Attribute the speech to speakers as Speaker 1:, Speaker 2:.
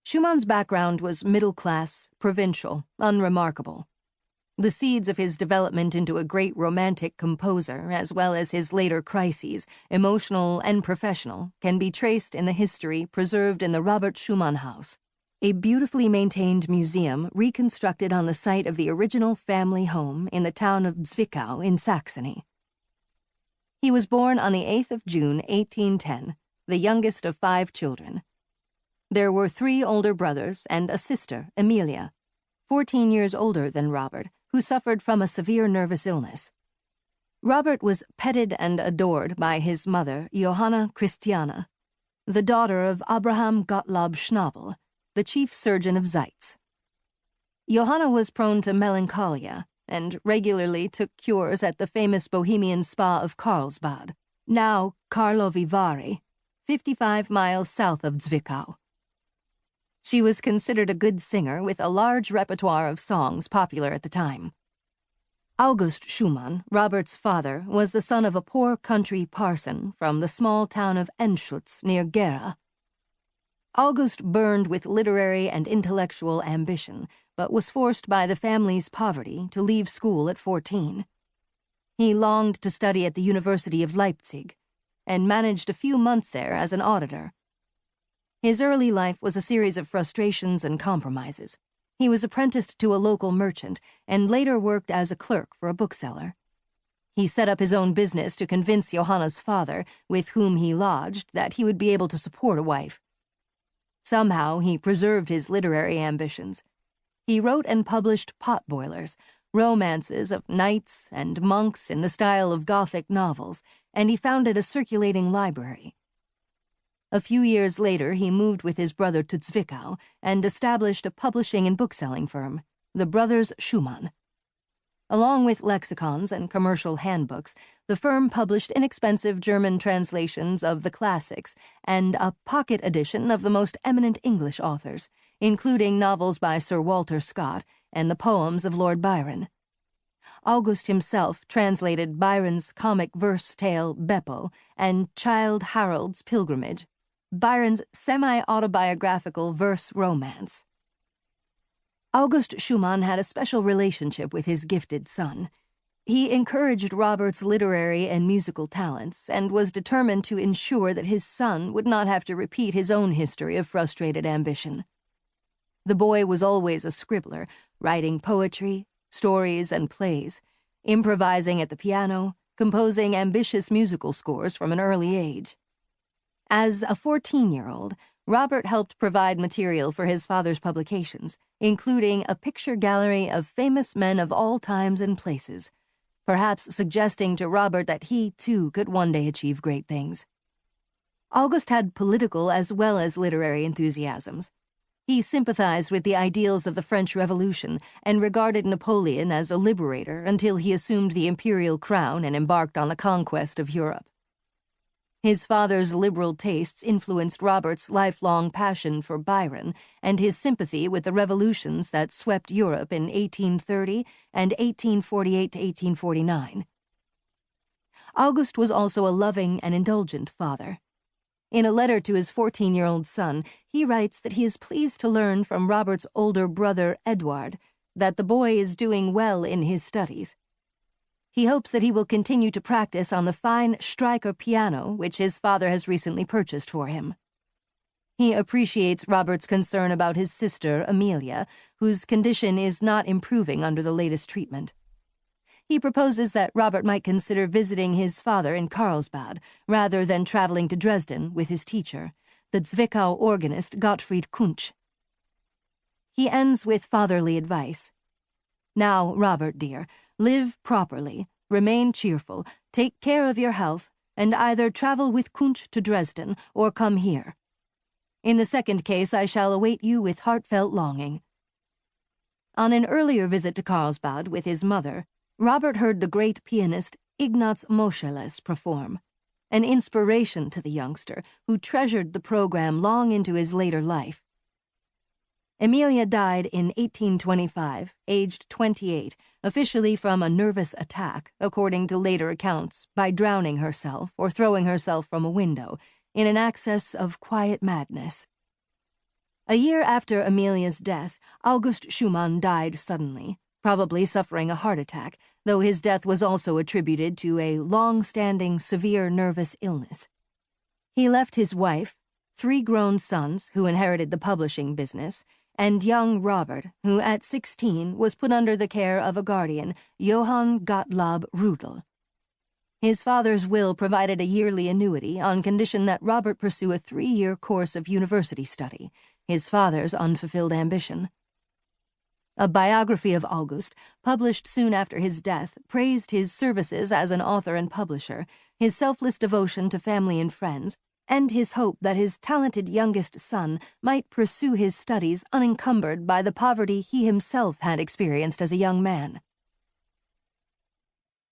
Speaker 1: Schumann's background was middle-class, provincial, unremarkable. The seeds of his development into a great romantic composer, as well as his later crises, emotional and professional, can be traced in the history preserved in the Robert Schumann House, a beautifully maintained museum reconstructed on the site of the original family home in the town of Zwickau in Saxony. He was born on the 8th of June, 1810, the youngest of 5 children. There were 3 older brothers and a sister, Emilia, 14 years older than Robert, who suffered from a severe nervous illness. Robert was petted and adored by his mother, Johanna Christiana, the daughter of Abraham Gottlob Schnabel, the chief surgeon of Zeitz. Johanna was prone to melancholia and regularly took cures at the famous Bohemian spa of Karlsbad, now Karlovy Vary, 55 miles south of Zwickau. She was considered a good singer with a large repertoire of songs popular at the time. August Schumann, Robert's father, was the son of a poor country parson from the small town of Enschutz near Gera. August burned with literary and intellectual ambition, but was forced by the family's poverty to leave school at 14. He longed to study at the University of Leipzig, and managed a few months there as an auditor. His early life was a series of frustrations and compromises. He was apprenticed to a local merchant and later worked as a clerk for a bookseller. He set up his own business to convince Johanna's father, with whom he lodged, that he would be able to support a wife. Somehow he preserved his literary ambitions. He wrote and published potboilers, romances of knights and monks in the style of Gothic novels, and he founded a circulating library. A few years later, he moved with his brother to Zwickau and established a publishing and bookselling firm, the Brothers Schumann. Along with lexicons and commercial handbooks, the firm published inexpensive German translations of the classics and a pocket edition of the most eminent English authors, including novels by Sir Walter Scott and the poems of Lord Byron. August himself translated Byron's comic verse tale Beppo and Childe Harold's Pilgrimage, Byron's semi-autobiographical verse romance. August Schumann had a special relationship with his gifted son. He encouraged Robert's literary and musical talents and was determined to ensure that his son would not have to repeat his own history of frustrated ambition. The boy was always a scribbler, writing poetry, stories, and plays, improvising at the piano, composing ambitious musical scores from an early age. As a 14-year-old, Robert helped provide material for his father's publications, including a picture gallery of famous men of all times and places, perhaps suggesting to Robert that he, too, could one day achieve great things. August had political as well as literary enthusiasms. He sympathized with the ideals of the French Revolution and regarded Napoleon as a liberator until he assumed the imperial crown and embarked on the conquest of Europe. His father's liberal tastes influenced Robert's lifelong passion for Byron and his sympathy with the revolutions that swept Europe in 1830 and 1848 to 1849. August was also a loving and indulgent father. In a letter to his 14-year-old son, he writes that he is pleased to learn from Robert's older brother, Edward, that the boy is doing well in his studies. He hopes that he will continue to practice on the fine Streicher piano which his father has recently purchased for him. He appreciates Robert's concern about his sister, Amelia, whose condition is not improving under the latest treatment. He proposes that Robert might consider visiting his father in Karlsbad rather than traveling to Dresden with his teacher, the Zwickau organist Gottfried Kunsch. He ends with fatherly advice. Now, Robert, dear, live properly, remain cheerful, take care of your health, and either travel with Kunsch to Dresden or come here. In the second case, I shall await you with heartfelt longing. On an earlier visit to Karlsbad with his mother, Robert heard the great pianist Ignaz Moscheles perform, an inspiration to the youngster who treasured the program long into his later life. Emilia died in 1825, aged 28, officially from a nervous attack, according to later accounts, by drowning herself or throwing herself from a window, in an access of quiet madness. A year after Amelia's death, August Schumann died suddenly, probably suffering a heart attack, though his death was also attributed to a long-standing severe nervous illness. He left his wife, 3 grown sons who inherited the publishing business, and young Robert, who at 16 was put under the care of a guardian, Johann Gottlob Rudel. His father's will provided a yearly annuity on condition that Robert pursue a 3-year course of university study, his father's unfulfilled ambition. A biography of August, published soon after his death, praised his services as an author and publisher, his selfless devotion to family and friends, and his hope that his talented youngest son might pursue his studies unencumbered by the poverty he himself had experienced as a young man.